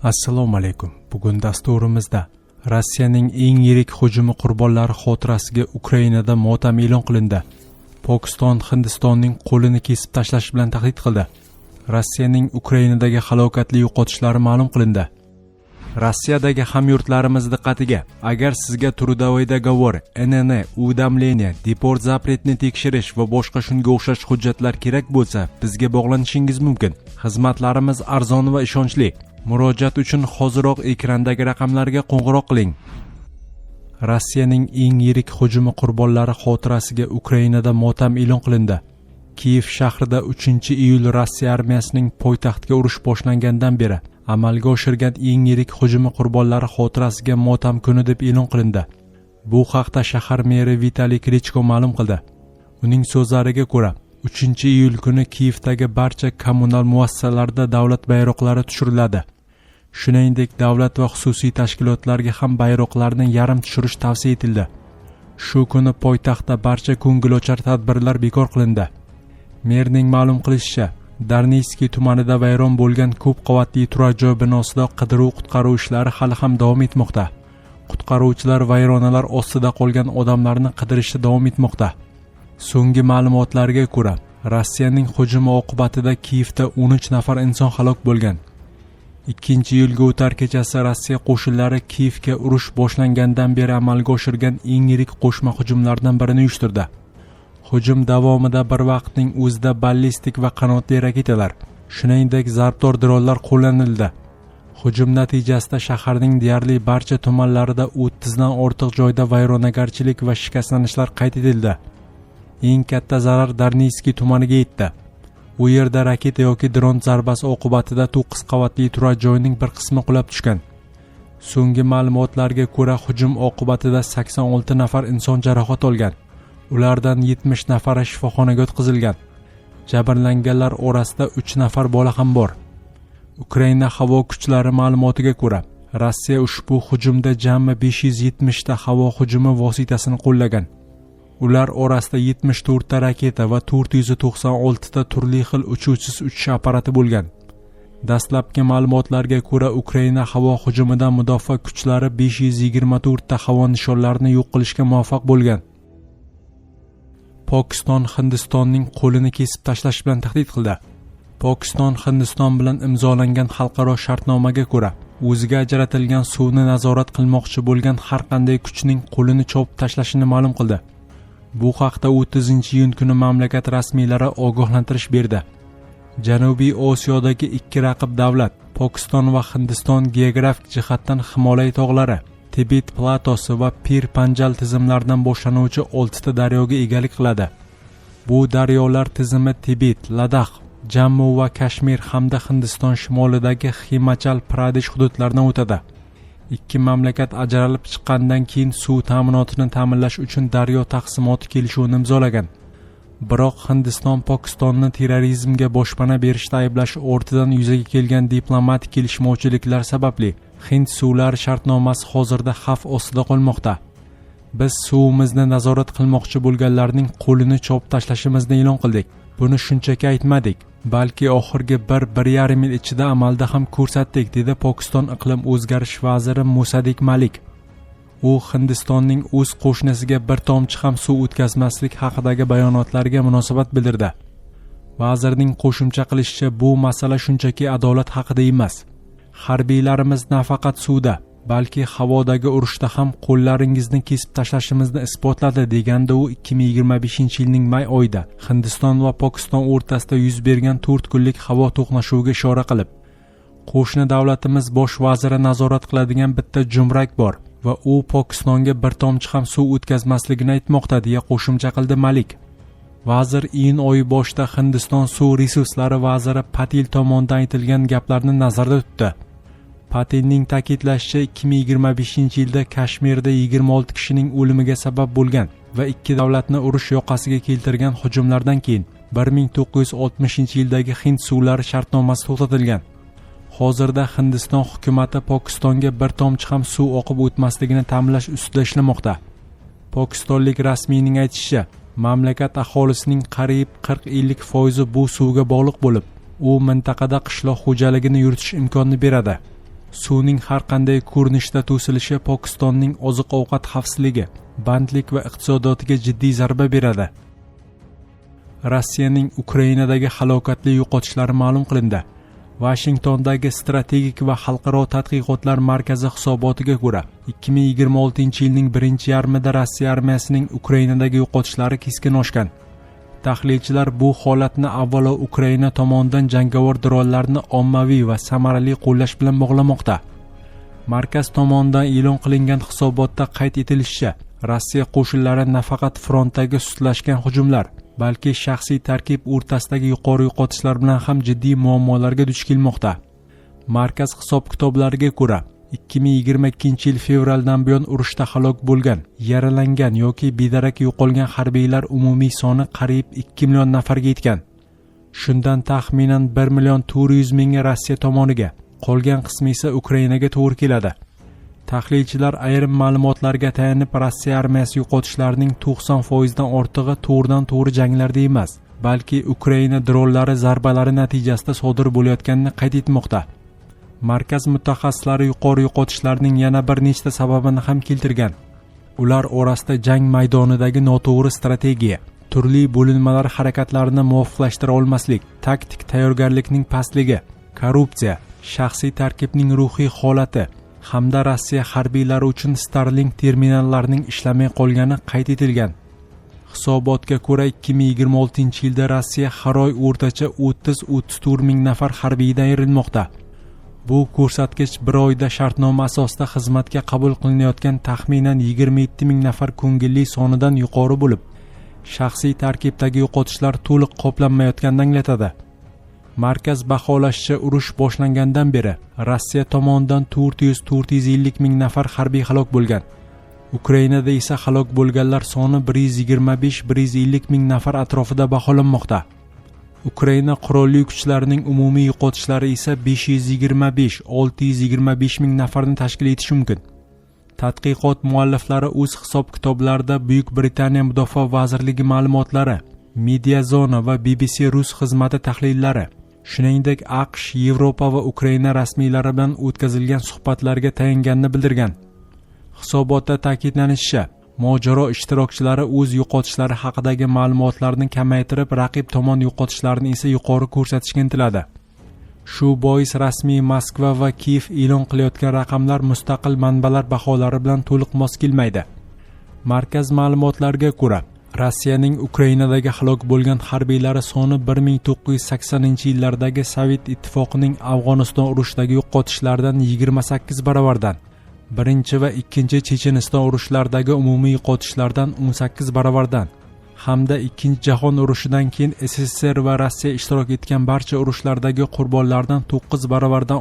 Assalomu alaykum. Bugun dasturimizda Rossiyaning eng yirik hujumi qurbonlari xotirasiga Ukrainada motam e'lon qilindi. Pokiston Hindistonning qo'lini kesib tashlash bilan tahdid qildi. Rossiyaning Ukrainadagi halokatli yo'qotishlari ma'lum qilindi. Rossiyadagi hamyurtlarimiz diqqatiga, agar sizga трудовой договор, NN, уведомление, deport запретni tekshirish va boshqa shunga o'xshash hujjatlar kerak bo'lsa, bizga bog'lanishingiz mumkin. Xizmatlarimiz arzon va ishonchli. Murojaat uchun hoziroq ekrandagi raqamlarga qo'ng'iroq qiling. Rossiyaning eng yirik hujumi qurbonlari xotirasiga Ukrainada motam e'lon qilindi. Kiyev shahrida 3-iyul Rossiya armiyasining poytaxtga urush boshlangandan beri amalga oshirgan eng yirik hujumi qurbonlari xotirasiga motam kuni deb e'lon qilindi. Bu haqda shahar meri Vitaliy Klichko ma'lum qildi. Uning so'zlariga ko'ra, 3-iyul kuni Kiyevdagi barcha kommunal muassasalarda davlat bayroqlari tushiriladi. Shuningdek, davlat va xususiy tashkilotlarga ham bayroqlarni yarim tushirish tavsiya etildi. Shu kuni poytaxtda barcha ko'ngilochar tadbirlar bekor qilindi. Merning ma'lum qilishicha, Darniyskiy tumanida vayron bo'lgan ko'p qavatli turar joy binosida qidiruv-qutqaruv ishlari hali ham davom etmoqda. Qutqaruvchilar vayronalar ostida qolgan odamlarni qidirishda davom etmoqda. So'nggi ma'lumotlarga ko'ra, Rossiyaning hujumi oqibatida Kiyevda 13 nafar inson halok bo'lgan. 2-iyulga o'tar kechasi Rossiya qo'shinlari Kiyevga urush boshlangandan beri amalga oshirgan eng yirik qo'shma hujumlardan birini uyushtirdi. Hujum davomida bir vaqtning o'zida ballistik va qanotli raketalar, shuningdek zarbdor dronlar qo'llanildi. Hujum natijasida shaharning deyarli barcha tumanlarida 30 dan ortiq joyda vayronagarchilik va shikastlanishlar qayd etildi. Eng katta zarar Darniyskiy tumaniga yetdi. U yerda raketa yoki dron zarbasi oqibatida 9 qavatli turar joyning bir qismi qulab tushgan. So'nggi ma'lumotlarga ko'ra, hujum oqibatida 86 nafar inson jarohat olgan. Ulardan 70 nafari shifoxonaga o'tkazilgan. Jabrlanganlar orasida 3 nafar bola ham bor. Ukraina havo kuchlari ma'lumotiga ko'ra, Rossiya ushbu hujumda jami 570 ta havo hujumi vositasini qo'llagan. Ular orasida 74 ta raketa va 496 ta turli xil uchuvchisiz uchish apparati bo'lgan. Dastlabki ma'lumotlarga ko'ra, Ukraina havo hujumidan mudofaa kuchlari 524 ta havo nishonlarini yo'q qilishga muvaffaq bo'lgan. Pokiston Hindistonning qo'lini kesib tashlash bilan tahdid qildi. Pokiston Hindiston bilan imzolangan xalqaro shartnomaga ko'ra, o'ziga ajratilgan suvni nazorat qilmoqchi bo'lgan har qanday kuchning qo'lini chopib tashlashini ma'lum qildi. Bu haqda 30-iyun kuni mamlakat rasmiylari ogohlantirish berdi. Janubiy Osiyodagi ikki raqib davlat, Pokiston va Hindiston geografik jihatdan Himolay tog'lari, Tibet platosi va Pir Panjal tizimlaridan boshlanuvchi 6 ta daryoga egalik qiladi. Bu daryolar tizimi Tibet, Ladax, Jammu va Kashmir hamda Hindiston shimolidagi Himachal Pradesh hududlaridan o'tadi. Ikki mamlakat ajralib chiqqandan keyin suv ta'minotini ta'minlash uchun daryo taqsimoti kelishuvini imzolagan. Biroq Hindiston Pokistonni terrorizmga boshpana berishda ayblash ortidan yuzaga kelgan diplomatik kelishmovchiliklar sababli Hind suvlari shartnomasi hozirda xavf ostida qolmoqda. Biz suvimizni nazorat qilmoqchi bo'lganlarning qo'lini chopib tashlashimizni e'lon qildik. Buni shunchaki aytmadik, balki oxirgi 1-1,5 yil ichida amalda ham ko'rsatdik, dedi Pokiston iqlim o'zgarish vaziri Musadik Malik. U Hindistonning o'z qo'shnisiga bir tomchi ham suv o'tkazmaslik haqidagi bayonotlariga munosabat bildirdi. Vazirning qo'shimcha qilishicha, bu masala shunchaki adolat haqida emas. Harbiylarimiz nafaqat suvda, balki havodagi urushda ham qo'llaringizni kesib tashlashimizni isbotladi, deganda u 2025-yilning may oyida Hindiston va Pokiston o'rtasida yuz bergan 4 kunlik havo to'qnashuviga ishora qilib, qo'shni davlatimiz bosh vaziri nazorat qiladigan bitta jumrak bor va u Pokistonga bir tomchi ham suv o'tkazmasligini aytmoqda, deya qo'shimcha qildi Malik. Vazir iyun oyi boshida Hindiston suv resurslari vaziri Patil tomonidan aytilgan gaplarni nazarda tutdi. Patilning ta'kidlashicha, 2025-yilda Kashmirda 26 kishining o'limiga sabab bo'lgan va ikki davlatni urush yoqasiga keltirgan hujumlardan keyin 1960-yildagi Hind suvlari shartnomasi to'xtatilgan. Hozirda Hindiston hukumatı Pokistonga bir tomchi ham suv oqib o'tmasligini ta'minlash ustida ishlamoqda. Pokistonlik rasmiyning aytishicha, mamlakat aholisining qariyb 40-50% bu suvga bog'liq bo'lib, u mintaqada qishloq xo'jaligini yuritish imkonini beradi. suvning har qanday ko'rinishda to'silishi Pokistonning oziq-ovqat xavfsizligi, bandlik va iqtisodiyotiga jiddiy zarba beradi. Rossiyaning Ukrainadagi halokatli yo'qotishlari ma'lum qilindi. Washingtondagi strategik va xalqaro tadqiqotlar markazi hisobotiga ko'ra, 2026-yilning birinchi yarmida Rossiya armiyasining Ukrainadagi yo'qotishlari keskin oshgan. Tahlilchilar bu holatni avvalo Ukraina tomonidan jangovar dronlarni ommaviy va samarali qo'llash bilan bog'lamoqda. Markaz tomonidan e'lon qilingan hisobotda qayd etilishicha, Rossiya qo'shinlari nafaqat frontdagi sustlashgan hujumlar, balki shaxsiy tarkib o'rtasidagi yuqori yo'qotishlar bilan ham jiddiy muammolarga duch kelmoqda. Markaz hisob-kitoblariga ko'ra, 2022-yil fevraldan buyon urushda halok bo'lgan, yaralangan yoki bedarak yo'qolgan harbiylar umumiy soni qariyb 2 million nafarga yetgan. Shundan taxminan 1,4 million Rossiya tomoniga, qolgan qismi esa Ukrainaga to'g'ri keladi. Tahlilchilar ayrim ma'lumotlarga tayanib, Rossiya armiyasi yo'qotishlarining 90% dan ortig'i to'g'ridan-to'g'ri janglarda emas, balki Ukraina dronlari zarbalari natijasida sodir bo'layotganini qayd etmoqda. Markaz mutaxassislari yuqori yo'qotishlarning yana bir nechta sababini ham keltirgan. Ular orasida jang maydonidagi noto'g'ri strategiya, turli bo'linmalar harakatlarini muvofiqlashtira olmaslik, taktik tayyorgarlikning pastligi, korrupsiya, shaxsiy tarkibning ruhiy holati hamda Rossiya harbiylari uchun Starlink terminallarining ishlamay qolgani qayd etilgan. Hisobotga ko'ra, 2026-yilda Rossiya har oy o'rtacha 30-34 ming nafar harbiydan ayrilmoqda. Bu ko'rsatkich bir oyda shartnoma asosida xizmatga qabul qilinayotgan taxminan 27 ming nafar ko'ngilli sonidan yuqori bo'lib, shaxsiy tarkibdagi yo'qotishlar to'liq qoplanmayotganini anglatadi. Markaz baholashicha, urush boshlangandan beri Rossiya tomonidan 400-450 ming nafar harbiy halok bo'lgan. Ukrainada esa halok bo'lganlar soni 125-150 ming nafar atrofida baholanmoqda. Ukraina qurolli kuchlarining umumiy yo'qotishlari esa 525-625 ming nafarni tashkil etishi mumkin. Tadqiqot mualliflari o'z hisob-kitoblarida Buyuk Britaniya Mudofaa vazirligi ma'lumotlari, Mediazona va BBC Rus xizmati tahlillari, shuningdek AQSh, Yevropa va Ukraina rasmiylari bilan o'tkazilgan suhbatlarga tayanganini bildirgan. Hisobotda ta'kidlanishicha, mojaro ishtirokchilari o'z yo'qotishlari haqidagi ma'lumotlarni kamaytirib, raqib tomon yo'qotishlarni esa yuqori ko'rsatishga intiladi. Shu bois rasmiy Moskva va Kiyev e'lon qilayotgan raqamlar mustaqil manbalar baholari bilan to'liq mos kelmaydi. Markaz ma'lumotlariga ko'ra, Rossiyaning Ukrainadagi halok bo'lgan harbiylari soni 1980-yillardagi Sovet ittifoqining Afg'oniston urushidagi yo'qotishlardan 28 baravardan, birinchi va ikkinchi Checheniston urushlaridagi umumiy yo'qotishlardan 18 baravardan hamda Ikkinchi jahon urushidan keyin SSSR va Rossiya ishtirok etgan barcha urushlardagi qurbonlardan 9 baravardan